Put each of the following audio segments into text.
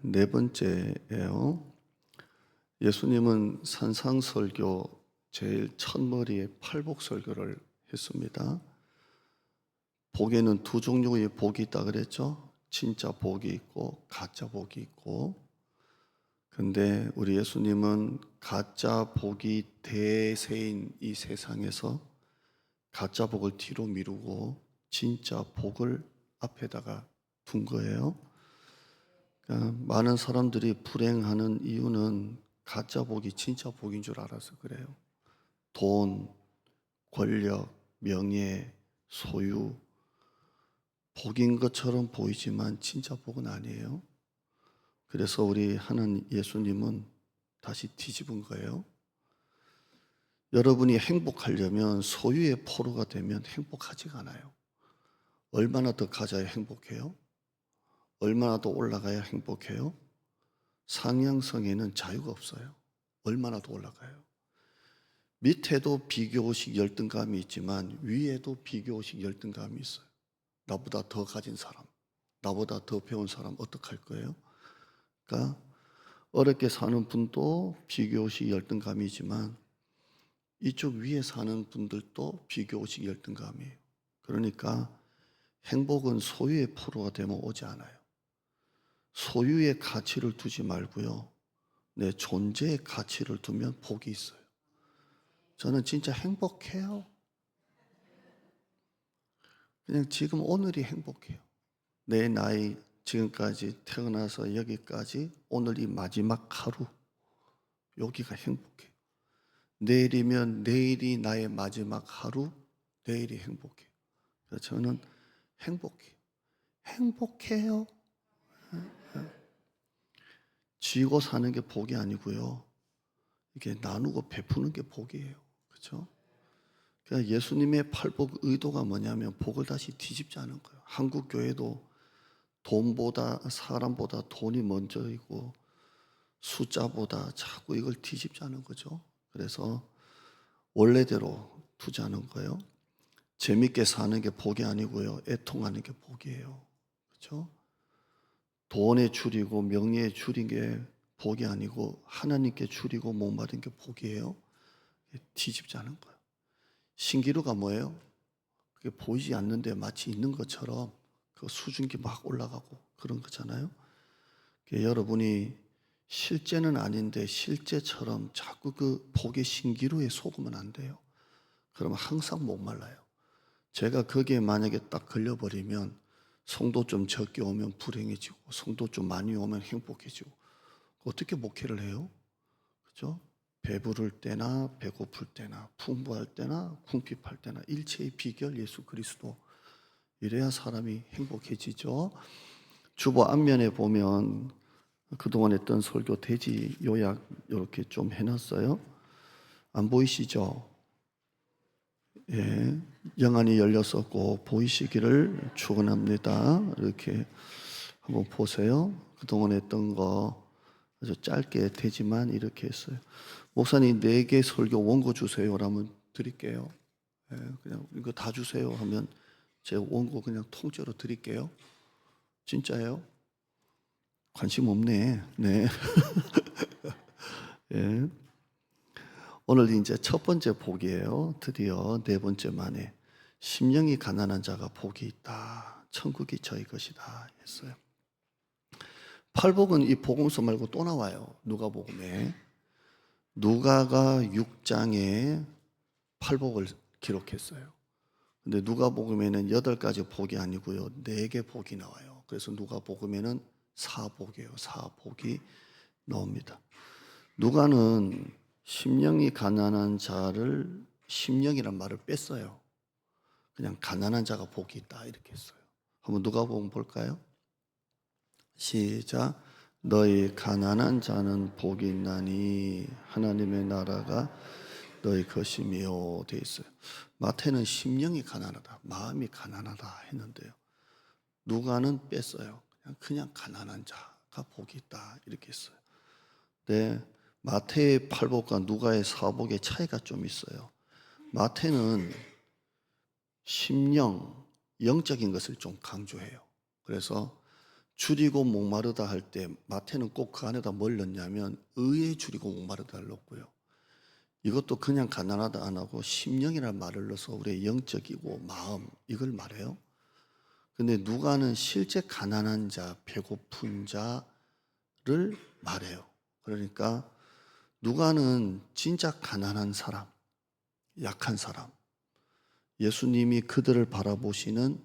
네 번째예요. 예수님은 산상설교 제일 첫머리에 팔복설교를 했습니다. 복에는 두 종류의 복이 있다 그랬죠. 진짜 복이 있고 가짜 복이 있고. 근데 우리 예수님은 가짜 복이 대세인 이 세상에서 가짜 복을 뒤로 미루고 진짜 복을 앞에다가 둔 거예요. 그러니까 많은 사람들이 불행하는 이유는 가짜 복이 진짜 복인 줄 알아서 그래요. 돈, 권력, 명예, 소유, 복인 것처럼 보이지만 진짜 복은 아니에요. 그래서 우리 하는 예수님은 다시 뒤집은 거예요. 여러분이 행복하려면 소유의 포로가 되면 행복하지가 않아요. 얼마나 더 가져야 행복해요? 얼마나 더 올라가야 행복해요? 상향성에는 자유가 없어요. 얼마나 더 올라가요? 밑에도 비교의식 열등감이 있지만 위에도 비교의식 열등감이 있어요. 나보다 더 가진 사람, 나보다 더 배운 사람 어떡할 거예요? 그러니까 어렵게 사는 분도 비교의식 열등감이지만 이쪽 위에 사는 분들도 비교의식 열등감이에요. 그러니까 행복은 소유의 포로가 되면 오지 않아요. 소유의 가치를 두지 말고요. 내 존재의 가치를 두면 복이 있어요. 저는 진짜 행복해요. 그냥 지금 오늘이 행복해요. 내 나이 지금까지 태어나서 여기까지 오늘이 마지막 하루. 여기가 행복해요. 내일이면 내일이 나의 마지막 하루. 내일이 행복해요. 그래서 저는 행복해요. 행복해요. 쥐고 사는 게 복이 아니고요. 이게 나누고 베푸는 게 복이에요. 그렇죠? 그러니까 예수님의 팔복 의도가 뭐냐면 복을 다시 뒤집자는 거예요. 한국 교회도 돈보다 사람보다 돈이 먼저이고 숫자보다 자꾸 이걸 뒤집자는 거죠. 그래서 원래대로 두자는 거예요. 재밌게 사는 게 복이 아니고요. 애통하는 게 복이에요. 그렇죠? 돈에 줄이고 명예에 줄인 게 복이 아니고 하나님께 줄이고 목마른 게 복이에요. 뒤집자는 거예요. 신기루가 뭐예요? 그게 보이지 않는데 마치 있는 것처럼 그 수증기 막 올라가고 그런 거잖아요. 여러분이 실제는 아닌데 실제처럼 자꾸 그 복의 신기루에 속으면 안 돼요. 그러면 항상 목말라요. 제가 거기에 만약에 딱 걸려버리면 성도 좀 적게 오면 불행해지고 성도 좀 많이 오면 행복해지고 어떻게 목회를 해요? 그죠? 배부를 때나 배고플 때나 풍부할 때나 궁핍할 때나 일체의 비결 예수 그리스도. 이래야 사람이 행복해지죠. 주보 앞면에 보면 그동안 했던 설교 대지 요약 이렇게 좀 해놨어요. 안 보이시죠? 예, 영안이 열렸었고 보이시기를 축원합니다. 이렇게 한번 보세요. 그동안 했던 거 아주 짧게 되지만 이렇게 했어요. 목사님 4개 설교 원고 주세요 라면 드릴게요. 예, 그냥 이거 다 주세요 하면 제 원고 그냥 통째로 드릴게요. 진짜예요? 관심 없네. 네. 예. 오늘 이제 첫 번째 복이에요. 드디어 네 번째 만에 심령이 가난한 자가 복이 있다. 천국이 저희 것이다 했어요. 팔복은 이 복음서 말고 또 나와요. 누가복음에. 누가가 6장에 팔복을 기록했어요. 근데 누가복음에는 8가지 복이 아니고요. 4개 복이 나와요. 그래서 누가복음에는 사복이에요. 사복이 나옵니다. 누가는 심령이 가난한 자를 심령이란 말을 뺐어요. 그냥 가난한 자가 복이 있다 이렇게 했어요. 한번 누가복음 볼까요? 시작. 너희 가난한 자는 복이 있나니 하나님의 나라가 너희 것이며 돼 있어요. 마태는 심령이 가난하다, 마음이 가난하다 했는데요. 누가는 뺐어요. 그냥 가난한 자가 복이 있다 이렇게 했어요. 네, 마태의 팔복과 누가의 사복의 차이가 좀 있어요. 마태는 심령, 영적인 것을 좀 강조해요. 그래서 줄이고 목마르다 할 때 마태는 꼭 그 안에다 뭘 넣냐면 의에 줄이고 목마르다를 넣고요. 이것도 그냥 가난하다 안 하고 심령이라는 말을 넣어서 우리의 영적이고 마음 이걸 말해요. 근데 누가는 실제 가난한 자, 배고픈 자를 말해요. 그러니까 누가는 진짜 가난한 사람, 약한 사람, 예수님이 그들을 바라보시는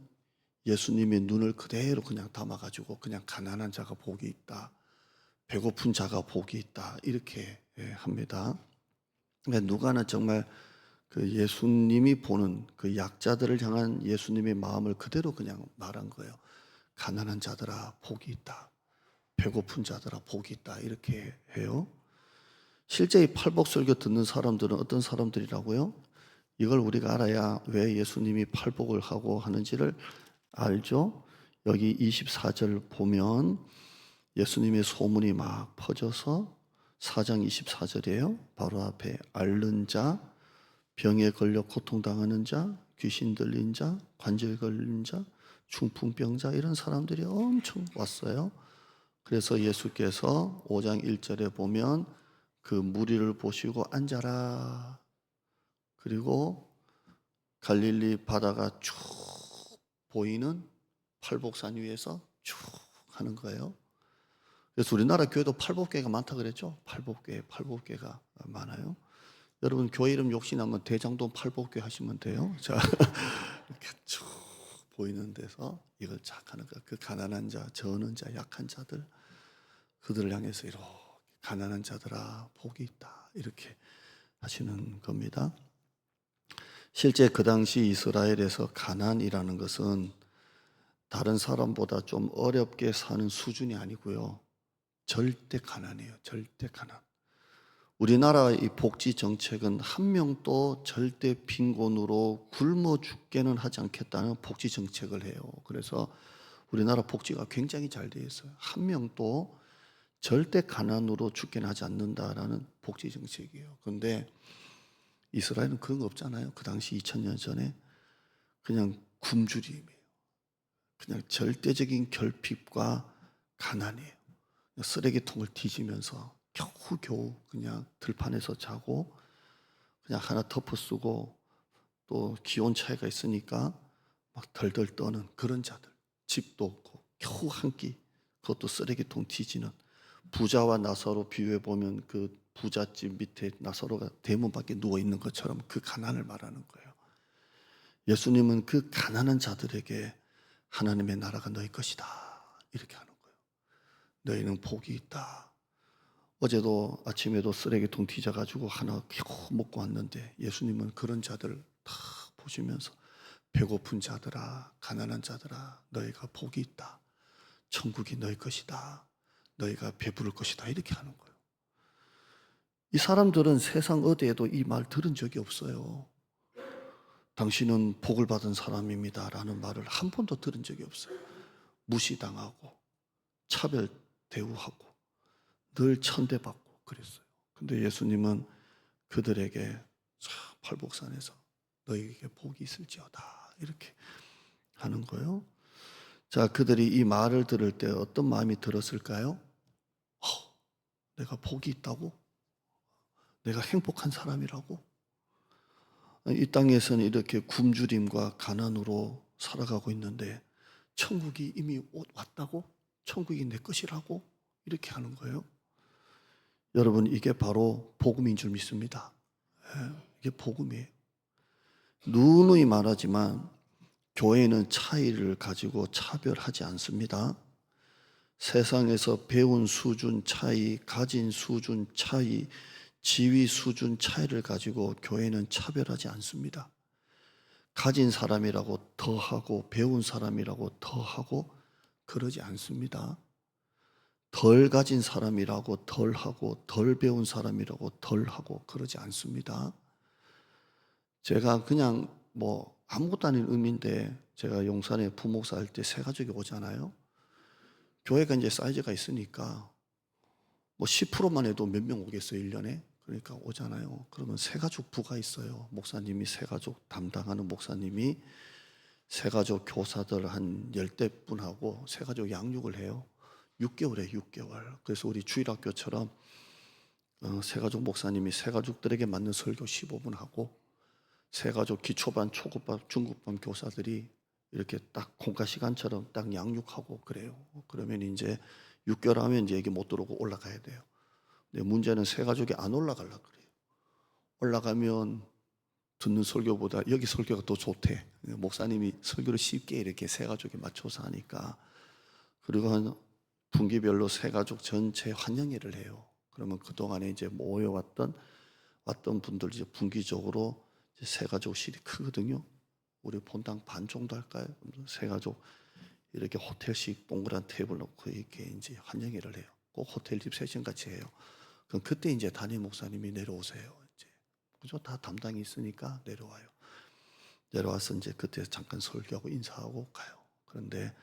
예수님의 눈을 그대로 그냥 담아가지고 그냥 가난한 자가 복이 있다, 배고픈 자가 복이 있다 이렇게 합니다. 그러니까 누가는 정말 그 예수님이 보는 그 약자들을 향한 예수님의 마음을 그대로 그냥 말한 거예요. 가난한 자들아 복이 있다, 배고픈 자들아 복이 있다 이렇게 해요. 실제 이 팔복설교 듣는 사람들은 어떤 사람들이라고요? 이걸 우리가 알아야 왜 예수님이 팔복을 하고 하는지를 알죠? 여기 24절 보면 예수님의 소문이 막 퍼져서 4장 24절이에요. 바로 앞에 앓는 자, 병에 걸려 고통당하는 자, 귀신 들린 자, 관절 걸린 자, 중풍병자 이런 사람들이 엄청 왔어요. 그래서 예수께서 5장 1절에 보면 그 무리를 보시고 앉아라. 그리고 갈릴리 바다가 쭉 보이는 팔복산 위에서 쭉 하는 거예요. 그래서 우리나라 교회도 팔복교회가 많다 그랬죠. 팔복교회가 많아요. 여러분 교회 이름 욕심나면 대장동 팔복교회 하시면 돼요. 자, 이렇게 쭉 보이는 데서 이걸 착 하는 거야. 그 가난한 자, 저는 자, 약한 자들 그들을 향해서 이렇게 가난한 자들아 복이 있다 이렇게 하시는 겁니다. 실제 그 당시 이스라엘에서 가난이라는 것은 다른 사람보다 좀 어렵게 사는 수준이 아니고요. 절대 가난이에요. 절대 가난. 우리나라 이 복지 정책은 한 명도 절대 빈곤으로 굶어 죽게는 하지 않겠다는 복지 정책을 해요. 그래서 우리나라 복지가 굉장히 잘 되어 있어요. 한 명도 절대 가난으로 죽게는 하지 않는다라는 복지 정책이에요. 그런데 이스라엘은 그런 거 없잖아요. 그 당시 2000년 전에 그냥 굶주림이에요. 그냥 절대적인 결핍과 가난이에요. 쓰레기통을 뒤지면서 겨우 그냥 들판에서 자고 그냥 하나 덮어 쓰고 또 기온 차이가 있으니까 막 덜덜 떠는 그런 자들. 집도 없고 겨우 한 끼, 그것도 쓰레기통 뒤지는 부자와 나사로 비유해 보면 그 부잣집 밑에 나사로가 대문 밖에 누워 있는 것처럼 그 가난을 말하는 거예요. 예수님은 그 가난한 자들에게 하나님의 나라가 너희 것이다 이렇게 하는 거예요. 너희는 복이 있다. 어제도 아침에도 쓰레기통 뒤져가지고 하나 겨우 먹고 왔는데 예수님은 그런 자들을 다 보시면서 배고픈 자들아, 가난한 자들아, 너희가 복이 있다. 천국이 너희 것이다. 너희가 배부를 것이다. 이렇게 하는 거예요. 이 사람들은 세상 어디에도 이 말 들은 적이 없어요. 당신은 복을 받은 사람입니다. 라는 말을 한 번도 들은 적이 없어요. 무시당하고 차별 대우하고 늘 천대받고 그랬어요. 근데 예수님은 그들에게 팔복산에서 너희에게 복이 있을지어다 이렇게 하는 거예요. 자, 그들이 이 말을 들을 때 어떤 마음이 들었을까요? 내가 복이 있다고? 내가 행복한 사람이라고? 이 땅에서는 이렇게 굶주림과 가난으로 살아가고 있는데 천국이 이미 왔다고? 천국이 내 것이라고? 이렇게 하는 거예요. 여러분 이게 바로 복음인 줄 믿습니다. 이게 복음이에요. 누누이 말하지만 교회는 차이를 가지고 차별하지 않습니다. 세상에서 배운 수준 차이, 가진 수준 차이, 지위 수준 차이를 가지고 교회는 차별하지 않습니다. 가진 사람이라고 더하고 배운 사람이라고 더하고 그러지 않습니다. 덜 가진 사람이라고 덜하고 덜 배운 사람이라고 덜하고 그러지 않습니다. 제가 그냥 아무것도 아닌 의미인데 제가 용산에 부목사 할 때 새 가족이 오잖아요. 교회가 이제 사이즈가 있으니까 10%만 해도 몇 명 오겠어요, 1년에? 그러니까 오잖아요. 그러면 새 가족 부가 있어요. 목사님이 새 가족 담당하는 목사님이 새가족 교사들 한 10대 분하고 새가족 양육을 해요. 6개월에 6개월. 그래서 우리 주일학교처럼 새가족 목사님이 새가족들에게 맞는 설교 15분 하고, 새가족 기초반, 초급반, 중급반 교사들이 이렇게 딱 공과 시간처럼 딱 양육하고 그래요. 그러면 이제 6개월 하면 이제 여기 못 들어오고 올라가야 돼요. 근데 문제는 새가족이 안 올라가려고 그래요. 올라가면 듣는 설교보다 여기 설교가 더 좋대. 목사님이 설교를 쉽게 이렇게 새가족에 맞춰서 하니까. 그리고 한 분기별로 새가족 전체 환영회를 해요. 그러면 그동안에 이제 모여왔던 분들 이제 분기적으로 이제 새가족실이 크거든요. 우리 본당 반 정도 할까요? 새가족 이렇게 호텔식 동그란 테이블 놓고 이렇게 이제 환영회를 해요. 꼭 호텔 리셉션 같이 해요. 그럼 그때 이제 담임 목사님이 내려오세요. 이제 그죠? 다 담당이 있으니까 내려와요. 내려와서 이제 그때 잠깐 설교하고 인사하고 가요. 그런데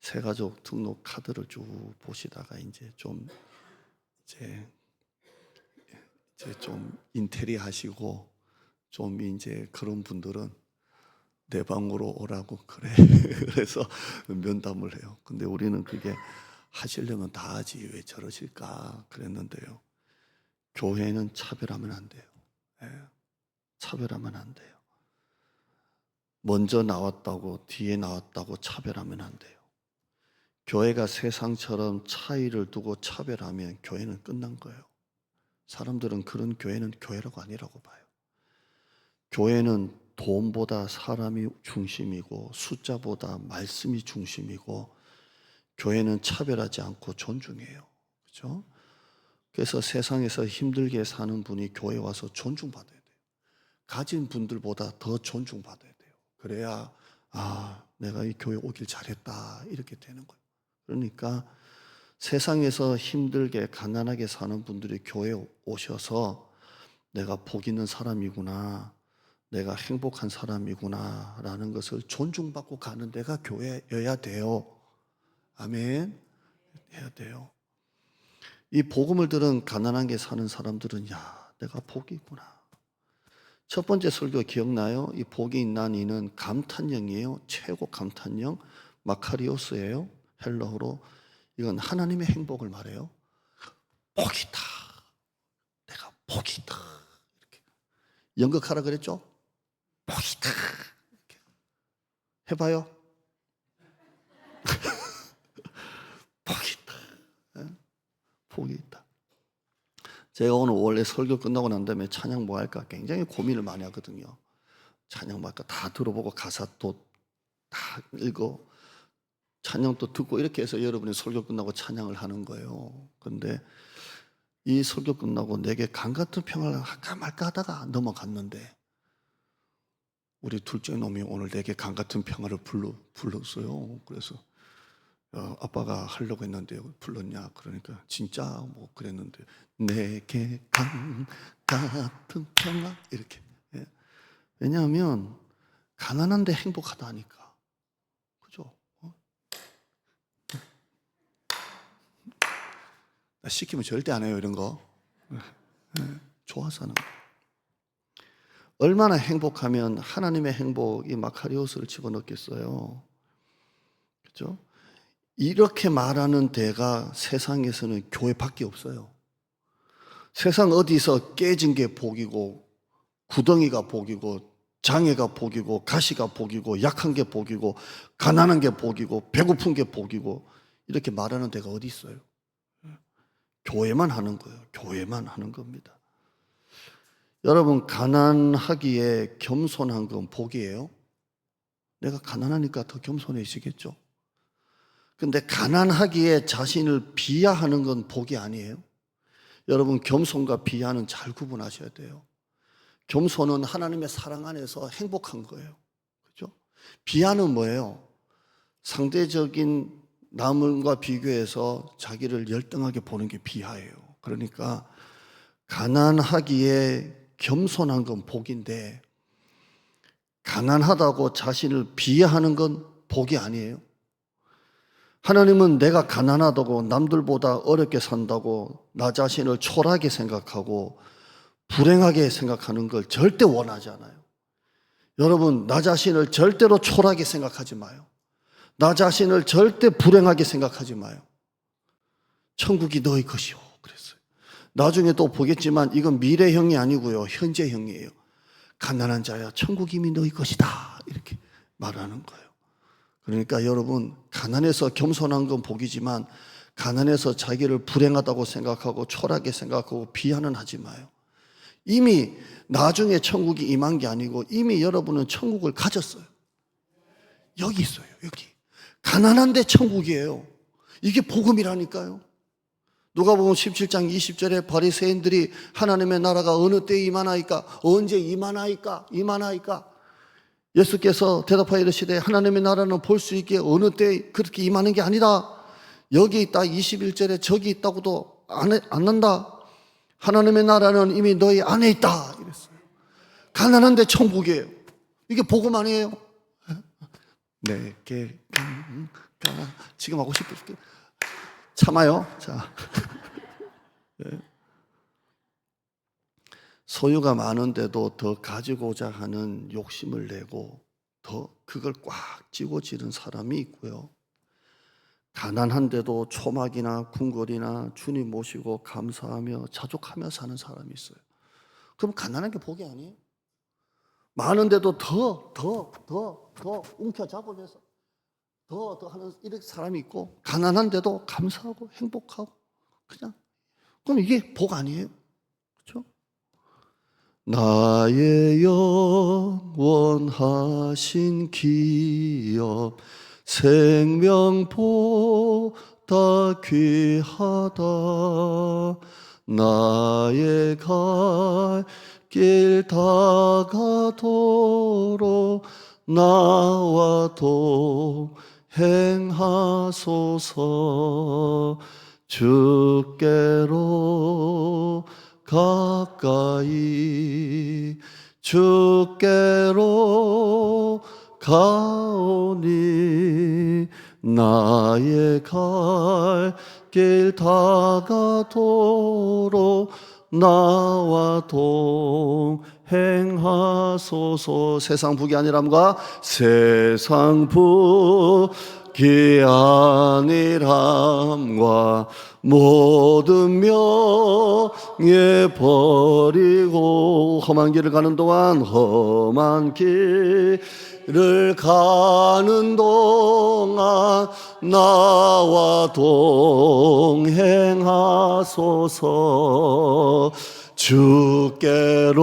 새가족 등록 카드를 쭉 보시다가 이제 좀 인테리 하시고 좀 이제 그런 분들은 내 방으로 오라고 그래. 그래서 면담을 해요. 근데 우리는 그게 하시려면 다 하지 왜 저러실까 그랬는데요. 교회는 차별하면 안 돼요. 차별하면 안 돼요. 먼저 나왔다고 뒤에 나왔다고 차별하면 안 돼요. 교회가 세상처럼 차이를 두고 차별하면 교회는 끝난 거예요. 사람들은 그런 교회는 교회라고 아니라고 봐요. 교회는 돈보다 사람이 중심이고 숫자보다 말씀이 중심이고, 교회는 차별하지 않고 존중해요. 그렇죠? 그래서 세상에서 힘들게 사는 분이 교회 와서 존중받아야 돼요. 가진 분들보다 더 존중받아야 돼요. 그래야 내가 이 교회 오길 잘했다 이렇게 되는 거예요. 그러니까 세상에서 힘들게 가난하게 사는 분들이 교회에 오셔서 내가 복 있는 사람이구나, 내가 행복한 사람이구나 라는 것을 존중받고 가는 데가 교회여야 돼요. 아멘. 해야 돼요. 이 복음을 들은 가난하게 사는 사람들은 야, 내가 복이 있구나. 첫 번째 설교 기억나요? 이 복이 있는 이는 감탄형이에요. 최고 감탄형 마카리오스예요. 헬라어로. 이건 하나님의 행복을 말해요. 복이다. 내가 복이다. 이렇게 연극하라 그랬죠? 복이다. 이렇게. 해봐요. 복이 있다. 복이 있다. 제가 오늘 원래 설교 끝나고 난 다음에 찬양 뭐 할까 굉장히 고민을 많이 하거든요. 찬양 뭐 할까 다 들어보고 가사 또 다 읽고 찬양 또 듣고 이렇게 해서 여러분이 설교 끝나고 찬양을 하는 거예요. 그런데 이 설교 끝나고 내게 강 같은 평화를 할까 말까 하다가 넘어갔는데, 우리 둘째 놈이 오늘 내게 강 같은 평화를 불렀어요. 그래서 아빠가 하려고 했는데 불렀냐 그러니까 진짜 뭐 그랬는데, 내게 강 같은 평화 이렇게. 왜냐하면 가난한데 행복하다니까. 그죠? 나 시키면 절대 안 해요 이런 거. 좋아서 하는 거. 얼마나 행복하면 하나님의 행복이 마카리오스를 집어넣겠어요. 그렇죠? 이렇게 말하는 데가 세상에서는 교회밖에 없어요. 세상 어디서 깨진 게 복이고 구덩이가 복이고 장애가 복이고 가시가 복이고 약한 게 복이고 가난한 게 복이고 배고픈 게 복이고 이렇게 말하는 데가 어디 있어요? 교회만 하는 거예요. 교회만 하는 겁니다. 여러분, 가난하기에 겸손한 건 복이에요. 내가 가난하니까 더 겸손해지겠죠. 근데 가난하기에 자신을 비하하는 건 복이 아니에요. 여러분, 겸손과 비하는 잘 구분하셔야 돼요. 겸손은 하나님의 사랑 안에서 행복한 거예요. 그죠? 비하는 뭐예요? 상대적인 남과 비교해서 자기를 열등하게 보는 게 비하예요. 그러니까 가난하기에 겸손한 건 복인데, 가난하다고 자신을 비하하는 건 복이 아니에요. 하나님은 내가 가난하다고 남들보다 어렵게 산다고 나 자신을 초라하게 생각하고 불행하게 생각하는 걸 절대 원하지 않아요. 여러분, 나 자신을 절대로 초라하게 생각하지 마요. 나 자신을 절대 불행하게 생각하지 마요. 천국이 너의 것이오 그랬어요. 나중에 또 보겠지만 이건 미래형이 아니고요, 현재형이에요. 가난한 자야, 천국이 이미 너의 것이다, 이렇게 말하는 거예요. 그러니까 여러분, 가난해서 겸손한 건 복이지만 가난해서 자기를 불행하다고 생각하고 초라하게 생각하고 비하는 하지 마요. 이미 나중에 천국이 임한 게 아니고 이미 여러분은 천국을 가졌어요. 여기 있어요. 여기. 가난한데 천국이에요. 이게 복음이라니까요. 누가복음 17장 20절에 바리새인들이 하나님의 나라가 어느 때에 임하나이까? 언제 임하나이까? 예수께서 대답하여 이르시되 하나님의 나라는 볼 수 있게 어느 때에 그렇게 임하는 게 아니다. 여기 있다 21절에 저기 있다고도 안 한다. 하나님의 나라는 이미 너희 안에 있다 이랬어요. 가난한데 천국이에요. 이게 복음 아니에요? 내게 지금 하고 싶을 때 참아요. 자, 소유가 많은데도 더 가지고자 하는 욕심을 내고 더 그걸 꽉 쥐고지는 사람이 있고요. 가난한데도 초막이나 궁궐이나 주님 모시고 감사하며 자족하며 사는 사람이 있어요. 그럼 가난한 게 복이 아니에요? 많은데도 더 움켜잡고 해서 더 하는 이런 사람이 있고, 가난한데도 감사하고 행복하고 그냥, 그럼 이게 복 아니에요? 그렇죠? 나의 영원하신 기업 생명보다 귀하다. 나의 갈 길 다가도록 나와 동행하소서. 주께로 가까이 주께로 가오니 나의 갈 길 다가도록 나와 동행하소서. 세상 북이 아니람과 세상 북이 아니람과 모든 명예 버리고 험한 길을 가는 동안 험한 길을 가는 동안 나와 동행하소서. 주께로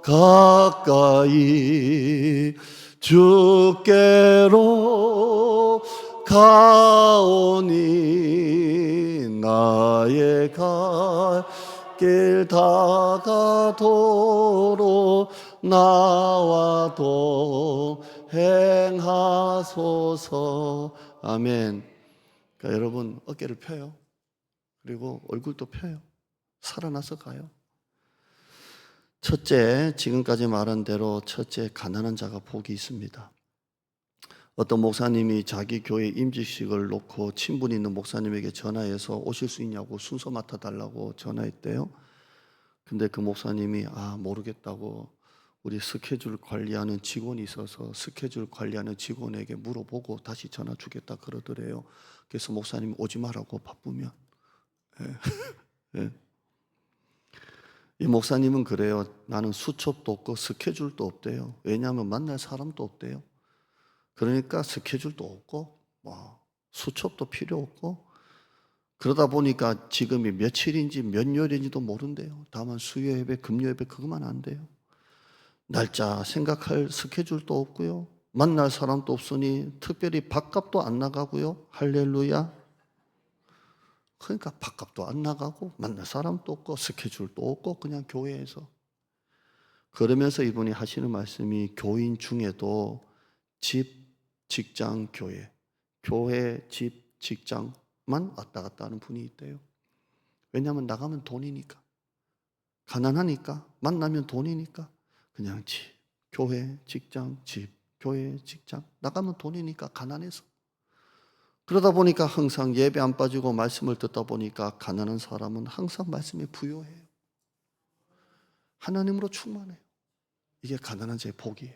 가까이 주께로 가오니 나의 갈 길 다가도록 나와 동행하소서. 아멘. 그러니까 여러분 어깨를 펴요. 그리고 얼굴도 펴요. 살아나서 가요. 첫째, 지금까지 말한 대로 첫째, 가난한 자가 복이 있습니다. 어떤 목사님이 자기 교회 임직식을 놓고 친분 있는 목사님에게 전화해서 오실 수 있냐고 순서 맡아달라고 전화했대요. 근데 그 목사님이 모르겠다고 우리 스케줄 관리하는 직원이 있어서 스케줄 관리하는 직원에게 물어보고 다시 전화 주겠다 그러더래요. 그래서 목사님이 오지 말라고 바쁘면. 예. 이 목사님은 그래요. 나는 수첩도 없고 스케줄도 없대요. 왜냐하면 만날 사람도 없대요. 그러니까 스케줄도 없고 수첩도 필요 없고 그러다 보니까 지금이 며칠인지 몇 요일인지도 모른대요. 다만 수요 예배, 금요 예배 그것만 안 돼요. 날짜 생각할 스케줄도 없고요. 만날 사람도 없으니 특별히 밥값도 안 나가고요. 할렐루야. 그러니까 밥값도 안 나가고 만날 사람도 없고 스케줄도 없고 그냥 교회에서. 그러면서 이분이 하시는 말씀이 교인 중에도 집, 직장, 교회, 집, 직장만 왔다 갔다 하는 분이 있대요. 왜냐하면 나가면 돈이니까. 가난하니까. 만나면 돈이니까. 그냥 집, 교회, 직장, 집, 교회, 직장. 나가면 돈이니까 가난해서. 그러다 보니까 항상 예배 안 빠지고 말씀을 듣다 보니까 가난한 사람은 항상 말씀에 부요해요. 하나님으로 충만해요. 이게 가난한 자의 복이에요.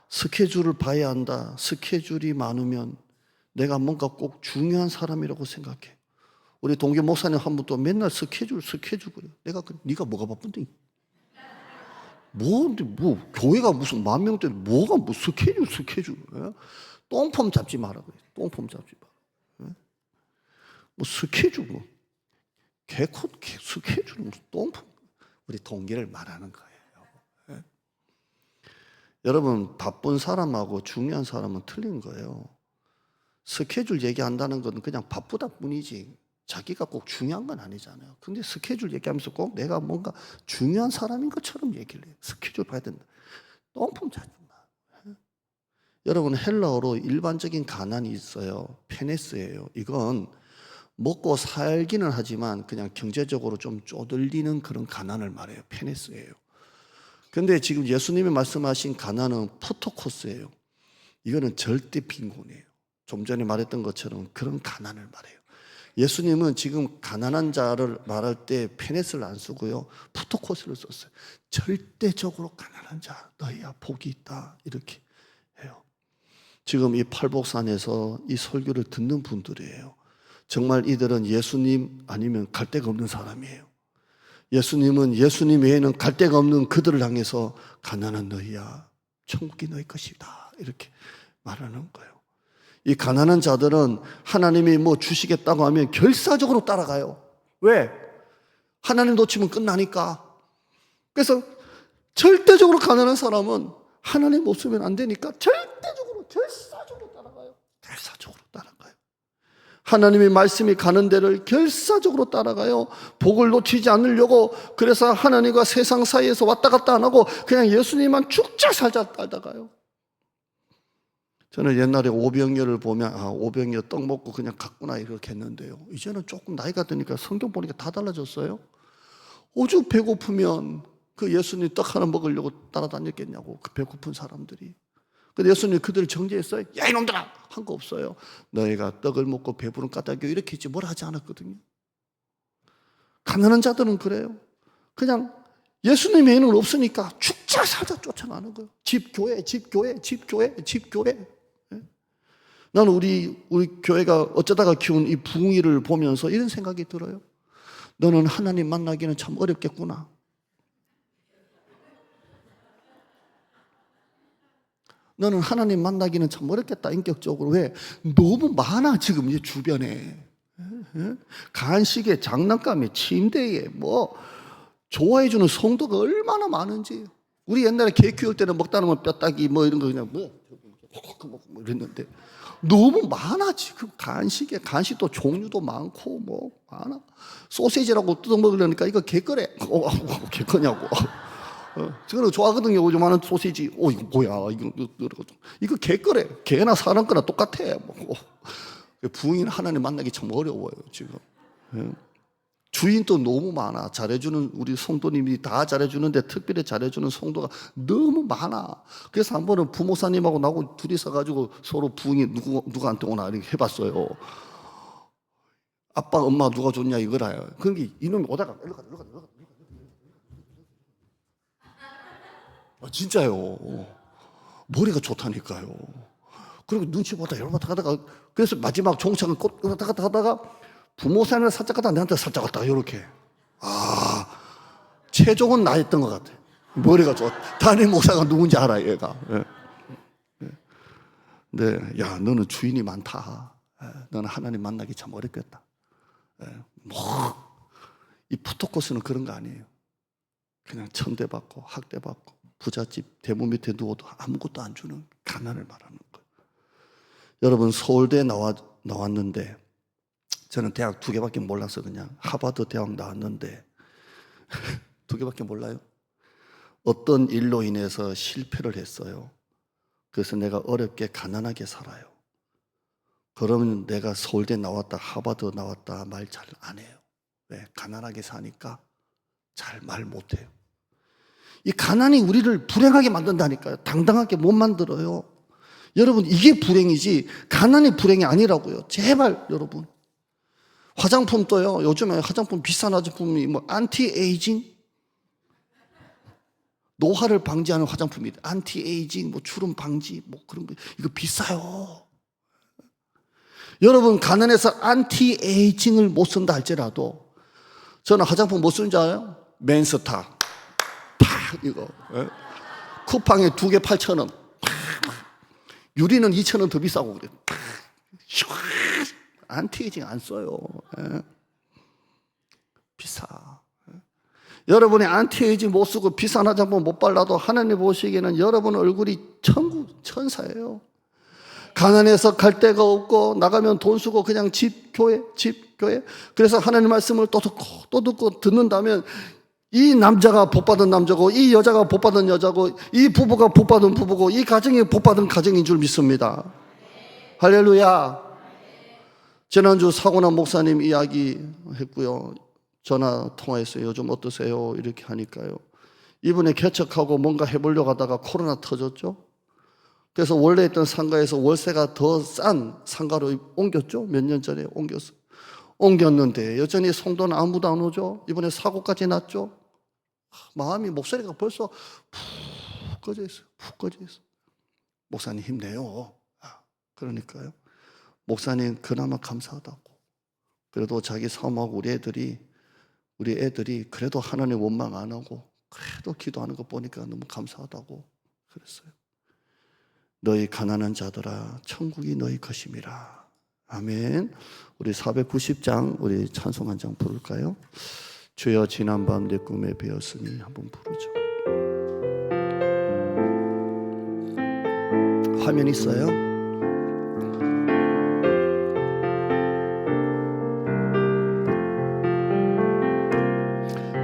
스케줄을 봐야 한다. 스케줄이 많으면 내가 뭔가 꼭 중요한 사람이라고 생각해. 우리 동교 목사님 한 분도 맨날 스케줄 그래요. 내가 네가 뭐가 바쁜데? 뭐 교회가 무슨 10,000명대 뭐가 뭐 스케줄? 똥폼 잡지 마라 그래. 똥폼 잡지 마라. 뭐 스케줄 뭐 개코 스케줄 무슨 똥폼. 우리 동기를 말하는 거예요. 여러분 바쁜 사람하고 중요한 사람은 틀린 거예요. 스케줄 얘기한다는 건 그냥 바쁘다 뿐이지 자기가 꼭 중요한 건 아니잖아요. 근데 스케줄 얘기하면서 꼭 내가 뭔가 중요한 사람인 것처럼 얘기를 해요. 스케줄 봐야 된다. 똥폼 잡지 마. 여러분 헬라어로 일반적인 가난이 있어요. 페네스예요. 이건 먹고 살기는 하지만 그냥 경제적으로 좀 쪼들리는 그런 가난을 말해요. 페네스예요. 근데 지금 예수님이 말씀하신 가난은 포토코스예요. 이거는 절대 빈곤이에요. 좀 전에 말했던 것처럼 그런 가난을 말해요. 예수님은 지금 가난한 자를 말할 때 페네스를 안 쓰고요. 푸토코스를 썼어요. 절대적으로 가난한 자 너희야 복이 있다 이렇게 해요. 지금 이 팔복산에서 이 설교를 듣는 분들이에요. 정말 이들은 예수님 아니면 갈 데가 없는 사람이에요. 예수님은 예수님 외에는 갈 데가 없는 그들을 향해서 가난한 너희야 천국이 너희 것이다 이렇게 말하는 거예요. 이 가난한 자들은 하나님이 뭐 주시겠다고 하면 결사적으로 따라가요. 왜? 하나님 놓치면 끝나니까. 그래서 절대적으로 가난한 사람은 하나님 없으면 안 되니까 절대적으로 결사적으로 따라가요. 결사적으로 따라가요. 하나님의 말씀이 가는 데를 결사적으로 따라가요. 복을 놓치지 않으려고. 그래서 하나님과 세상 사이에서 왔다 갔다 안 하고 그냥 예수님만 죽자 살자 따라가요. 저는 옛날에 오병이어를 보면 오병이어 떡 먹고 그냥 갔구나 이렇게 했는데요. 이제는 조금 나이가 드니까 성경 보니까 다 달라졌어요. 오죽 배고프면 그 예수님 떡 하나 먹으려고 따라다녔겠냐고 그 배고픈 사람들이. 근데 예수님 그들을 정죄했어요. 야 이놈들아 한 거 없어요. 너희가 떡을 먹고 배부른 까닭이 이렇게 했지 뭘 하지 않았거든요. 가난한 자들은 그래요. 그냥 예수님 외에는 없으니까 죽자 살자 쫓아나는 거예요. 집 교회. 나는 우리 교회가 어쩌다가 키운 이 부흥이를 보면서 이런 생각이 들어요. 너는 하나님 만나기는 참 어렵겠구나. 너는 하나님 만나기는 참 어렵겠다 인격적으로. 왜? 너무 많아 지금 이 주변에. 간식에 장난감에 침대에 뭐 좋아해주는 성도가 얼마나 많은지. 우리 옛날에 개 키울 때는 먹다 남은 뼈다귀 뭐 이런 거 그냥 뭐 이랬는데 너무 많아 지금. 간식도 종류도 많고 뭐 많아. 소시지라고 뜯어 먹으려니까 이거 개꺼래. 개꺼냐고. 저는 좋아하거든요. 요즘 하는 소시지. 이거 뭐야? 이거 개꺼래. 개나 사람 거나 똑같아. 부인 하나님 만나기 참 어려워요 지금. 주인도 너무 많아. 잘해주는 우리 성도님이 다 잘해주는데 특별히 잘해주는 성도가 너무 많아. 그래서 한 번은 부모사님하고 나하고 둘이서 가지고 서로 부인이 누구한테 오나 이렇게 해봤어요. 아빠 엄마 누가 좋냐 이거라요. 그러니까 이놈이 오다가 일로 가. 진짜요. 머리가 좋다니까요. 그리고 눈치 보다 열받다 가다가 그래서 마지막 종착은 꼭 가다가 부모사님을 살짝 갔다가 내한테 살짝 갔다가 이렇게. 체종은 나였던 것 같아. 머리가 좋아. 담임 목사가 누군지 알아 얘가. 네, 야 너는 주인이 많다. 너는 하나님 만나기 참 어렵겠다. 이 푸토코스는 그런 거 아니에요. 그냥 천대받고 학대받고 부잣집 대문 밑에 누워도 아무것도 안 주는 가난을 말하는 거예요. 여러분 서울대 나왔는데 저는 대학 2개밖에 몰라서 그냥 하버드 대학 나왔는데 2개밖에 몰라요. 어떤 일로 인해서 실패를 했어요. 그래서 내가 어렵게 가난하게 살아요. 그러면 내가 서울대 나왔다 하버드 나왔다 말 잘 안 해요. 왜? 가난하게 사니까 잘 말 못해요. 이 가난이 우리를 불행하게 만든다니까요. 당당하게 못 만들어요. 여러분 이게 불행이지 가난이 불행이 아니라고요. 제발 여러분. 화장품도요. 요즘에 화장품 비싼 화장품이 뭐 안티에이징 노화를 방지하는 화장품이 안티에이징, 뭐 주름 방지, 뭐 그런 거 이거 비싸요. 여러분 가난해서 안티에이징을 못 쓴다 할지라도 저는 화장품 못 쓰는 줄 알아요? 맨스타 팍 이거 쿠팡에 2개 8,000원, 유리는 2,000원 더 비싸고 그래요. 안티에이징 안 써요. 비싸. 여러분이 안티에이징 못 쓰고 비싼 화장품 못 발라도 하나님 보시기에는 여러분 얼굴이 천국 천사예요. 가난해서 갈 데가 없고 나가면 돈 쓰고 그냥 집 교회. 그래서 하나님 말씀을 또 듣고 듣는다면 이 남자가 복받은 남자고 이 여자가 복받은 여자고 이 부부가 복받은 부부고 이 가정이 복받은 가정인 줄 믿습니다. 할렐루야. 지난주 사고난 목사님 이야기 했고요. 전화 통화했어요. 요즘 어떠세요? 이렇게 하니까요. 이분이 개척하고 뭔가 해보려고 하다가 코로나 터졌죠. 그래서 원래 있던 상가에서 월세가 더 싼 상가로 옮겼죠. 몇 년 전에 옮겼는데 여전히 성도는 아무도 안 오죠. 이번에 사고까지 났죠. 마음이 목소리가 벌써 푹 꺼져 있어요. 푹 꺼져 있어요. 목사님 힘내요. 그러니까요. 목사님 그나마 감사하다고. 그래도 자기 사모하고 우리 애들이 그래도 하나님 원망 안 하고 그래도 기도하는 거 보니까 너무 감사하다고 그랬어요. 너희 가난한 자들아 천국이 너희 것임이라. 아멘. 우리 490장 우리 찬송 한 장 부를까요? 주여 지난밤 내 꿈에 배었으니 한번 부르죠. 화면 있어요?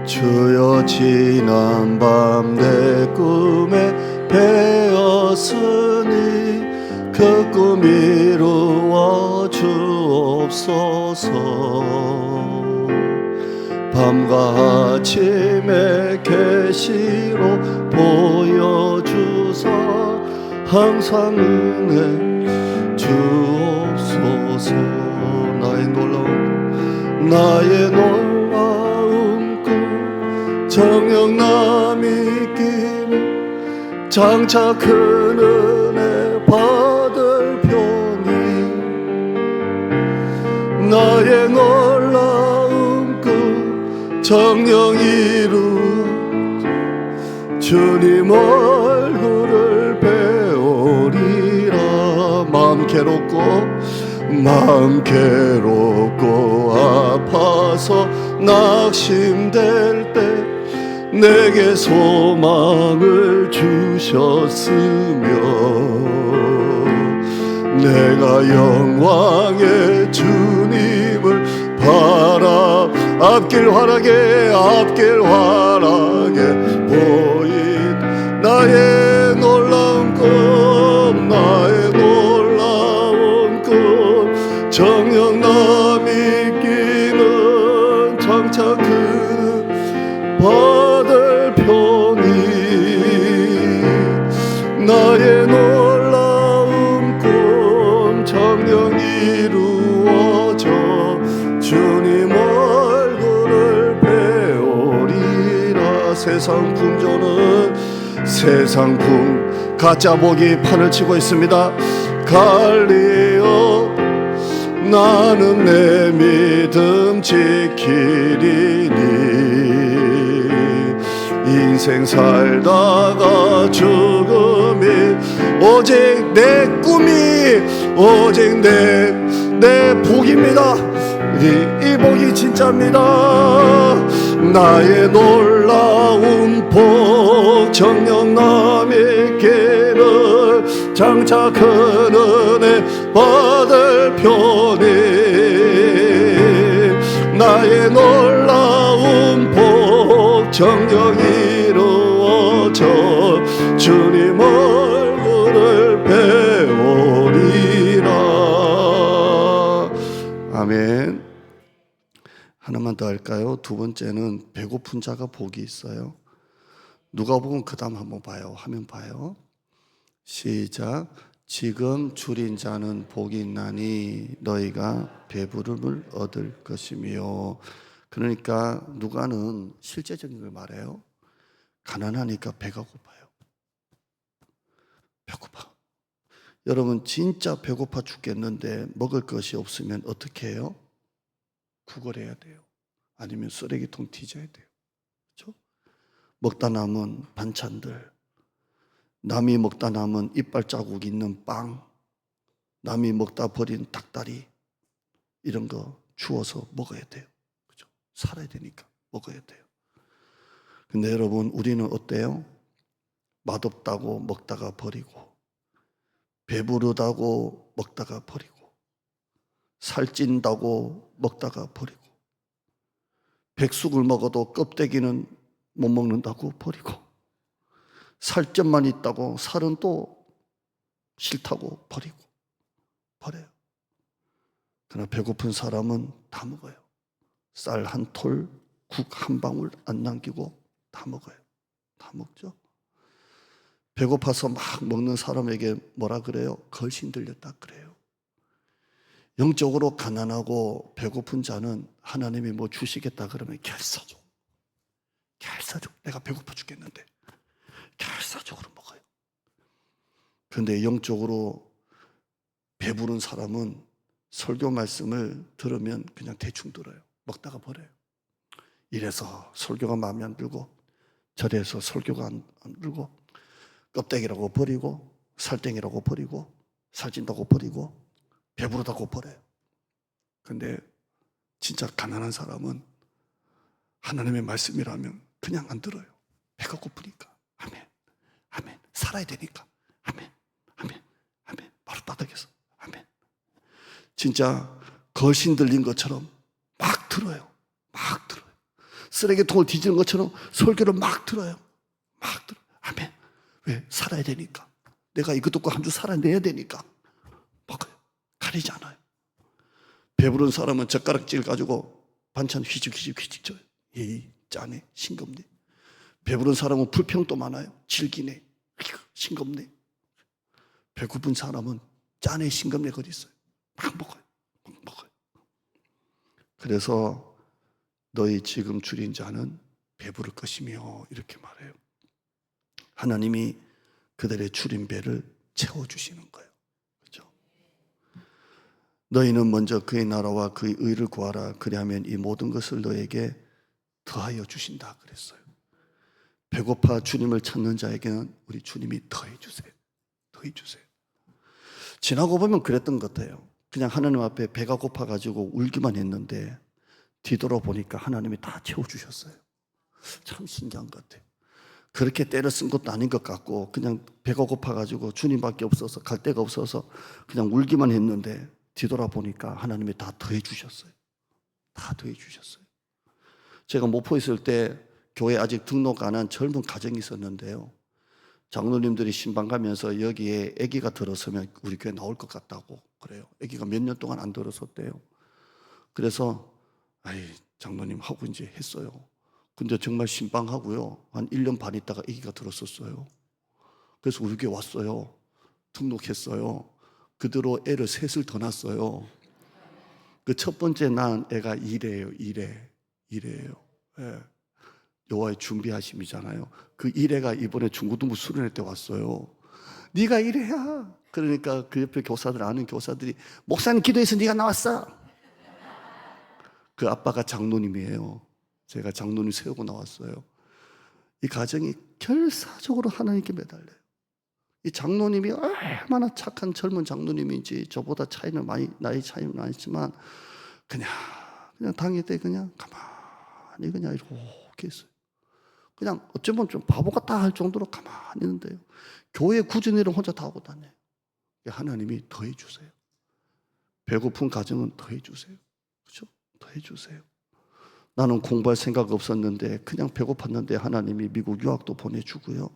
주여 지난밤 내 꿈에 배었으니 그 꿈 이루어 주옵소서. 밤과 아침에 계시로 보여주사 항상 은혜 주옵소서. 나의 놀라운 꿈 정령남이 끼는 장차 큰 은혜 받을 편이 나의 놀라운 꿈 정령 이루 주님 얼굴을 배우리라. 마음 괴롭고 아파서 낙심될 때 내게 소망을 주셨으며 내가 영광의 주님을 앞길 환하게 보인 나의 놀라운 꿈 정령남이 끼는 장차 그 받을 편이 나의 놀라운 꿈 정령 이루어져 주님 얼굴을 배우리라. 세상 풍 가짜 복이 판을 치고 있습니다. 갈리오 나는 내 믿음 지키리니 인생 살다가 죽음이 오직 내 꿈이 오직 내 복입니다. 이 복이 진짜입니다. 나의 놀라운 복 정령남에게는 장차 큰 은혜 받을 편이 나의 놀라운 복 정령 이루어져 주님 얼굴을 배우리라. 아멘. 하나만 더 할까요? 두 번째는 배고픈 자가 복이 있어요. 누가복음 그 다음 한번 봐요. 화면 봐요. 시작. 지금 줄인 자는 복이 있나니 너희가 배부름을 얻을 것이며. 그러니까 누가는 실제적인 걸 말해요. 가난하니까 배가 고파요. 배고파. 여러분 진짜 배고파 죽겠는데 먹을 것이 없으면 어떻게 해요? 구걸해야 돼요. 아니면 쓰레기통 뒤져야 돼요. 그렇죠? 먹다 남은 반찬들, 남이 먹다 남은 이빨 자국 있는 빵, 남이 먹다 버린 닭다리, 이런 거 주워서 먹어야 돼요. 그렇죠? 살아야 되니까 먹어야 돼요. 근데 여러분 우리는 어때요? 맛없다고 먹다가 버리고, 배부르다고 먹다가 버리고, 살찐다고 먹다가 버리고, 백숙을 먹어도 껍데기는 못 먹는다고 버리고, 살점만 있다고 살은 또 싫다고 버려요. 그러나 배고픈 사람은 다 먹어요. 쌀 한 톨, 국 한 방울 안 남기고 다 먹어요. 다 먹죠. 배고파서 막 먹는 사람에게 뭐라 그래요? 걸신 들렸다 그래요. 영적으로 가난하고 배고픈 자는 하나님이 뭐 주시겠다 그러면 결사적, 내가 배고파 죽겠는데 결사적으로 먹어요. 그런데 영적으로 배부른 사람은 설교 말씀을 들으면 그냥 대충 들어요. 먹다가 버려요. 이래서 설교가 마음에 안 들고, 저래서 설교가 안 들고, 껍데기라고 버리고, 살땡이라고 버리고, 살찐다고 버리고, 배부르다고 버려요. 근데 진짜 가난한 사람은 하나님의 말씀이라면 그냥 안 들어요. 배가 고프니까. 아멘, 아멘. 살아야 되니까. 아멘, 아멘, 아멘. 바로 바닥에서 아멘. 진짜 거신 들린 것처럼 막 들어요. 막 들어요. 쓰레기통을 뒤지는 것처럼 설교를 막 들어요. 막 들어요. 아멘. 왜? 살아야 되니까. 내가 이것 듣고 한 주 살아내야 되니까 먹어요. 가리지 않아요. 배부른 사람은 젓가락질 가지고 반찬 휘죽휘죽 져요. 에이, 짜네, 싱겁네. 배부른 사람은 불평도 많아요. 질기네, 싱겁네. 배고픈 사람은 짜네, 싱겁네 거리 있어요. 막 먹어요. 그래서 너희 지금 줄인 자는 배부를 것이며 이렇게 말해요. 하나님이 그들의 줄인 배를 채워주시는 거예요. 그렇죠? 너희는 먼저 그의 나라와 그의 의를 구하라. 그리하면 이 모든 것을 너에게 더하여 주신다 그랬어요. 배고파 주님을 찾는 자에게는 우리 주님이 더해 주세요. 지나고 보면 그랬던 것 같아요. 그냥 하나님 앞에 배가 고파가지고 울기만 했는데 뒤돌아보니까 하나님이 다 채워주셨어요. 참 신기한 것 같아요. 그렇게 때려 쓴 것도 아닌 것 같고 그냥 배가 고파가지고 주님밖에 없어서 갈 데가 없어서 그냥 울기만 했는데 뒤돌아보니까 하나님이 다 더해주셨어요. 다 더해주셨어요. 제가 목포에 있을 때 교회 아직 등록 안 한 젊은 가정이 있었는데요. 장로님들이 신방 가면서 여기에 아기가 들어서면 우리 교회 나올 것 같다고 그래요. 아기가 몇 년 동안 안 들어섰대요. 그래서 장로님 하고 이제 했어요. 근데 정말 신방하고요. 한 1년 반 있다가 아기가 들었었어요. 그래서 우리 교회 왔어요. 등록했어요. 그대로 애를 셋을 더 낳았어요. 그 첫 번째 낳은 애가 이래예요. 이래예요. 예. 여호와의 준비하심이잖아요. 그 이래가 이번에 중고등부 수련회 때 왔어요. 네가 이래야. 그러니까 그 옆에 교사들, 아는 교사들이 목사님 기도해서 네가 나왔어. 그 아빠가 장로님이에요. 제가 장로님 세우고 나왔어요. 이 가정이 결사적으로 하나님께 매달려요. 이 장로님이 얼마나 착한 젊은 장로님인지 저보다 차이는 많이, 나이 차이는 많지만 그냥 당일 때 그냥 가만히 그냥 이렇게 있어요. 그냥 어쩌면 좀 바보 같다 할 정도로 가만히 있는데요. 교회 굳은 일을 혼자 다 하고 다녀요. 하나님이 더해 주세요. 배고픈 가정은 더해 주세요. 그렇죠? 더해 주세요. 나는 공부할 생각 없었는데 그냥 배고팠는데 하나님이 미국 유학도 보내주고요.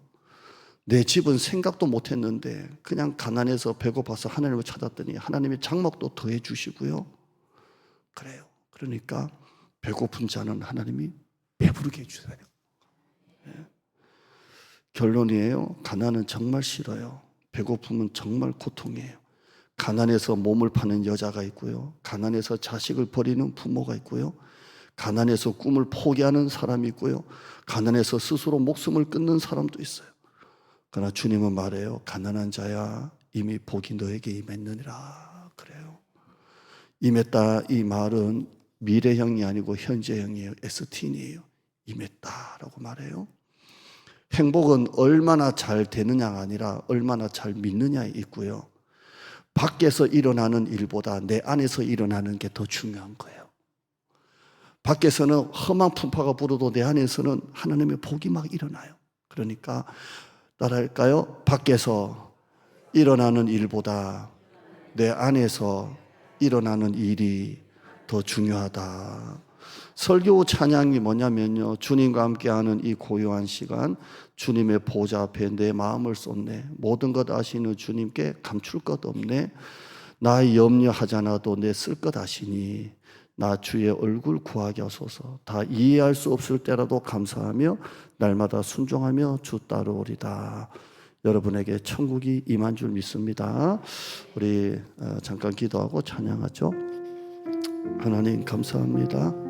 내 집은 생각도 못했는데 그냥 가난해서 배고파서 하나님을 찾았더니 하나님이 장막도 더해 주시고요. 그래요. 그러니까 배고픈 자는 하나님이 배부르게 해주세요. 결론이에요. 가난은 정말 싫어요. 배고픔은 정말 고통이에요. 가난해서 몸을 파는 여자가 있고요. 가난해서 자식을 버리는 부모가 있고요. 가난해서 꿈을 포기하는 사람이 있고요. 가난해서 스스로 목숨을 끊는 사람도 있어요. 그러나 주님은 말해요. 가난한 자야 이미 복이 너에게 임했느니라 그래요. 임했다 이 말은 미래형이 아니고 현재형이에요. STN이에요. 임했다라고 말해요. 행복은 얼마나 잘 되느냐가 아니라 얼마나 잘 믿느냐에 있고요. 밖에서 일어나는 일보다 내 안에서 일어나는 게 더 중요한 거예요. 밖에서는 험한 풍파가 불어도 내 안에서는 하나님의 복이 막 일어나요. 그러니까 따라할까요? 밖에서 일어나는 일보다 내 안에서 일어나는 일이 더 중요하다. 설교 찬양이 뭐냐면요, 주님과 함께하는 이 고요한 시간, 주님의 보좌 앞에 내 마음을 쏟네. 모든 것 아시는 주님께 감출 것 없네. 나 염려하잖아도 내 쓸 것 아시니 나 주의 얼굴 구하게 하소서. 다 이해할 수 없을 때라도 감사하며 날마다 순종하며 주 따르오리다. 여러분에게 천국이 임한 줄 믿습니다. 우리 잠깐 기도하고 찬양하죠. 하나님 감사합니다.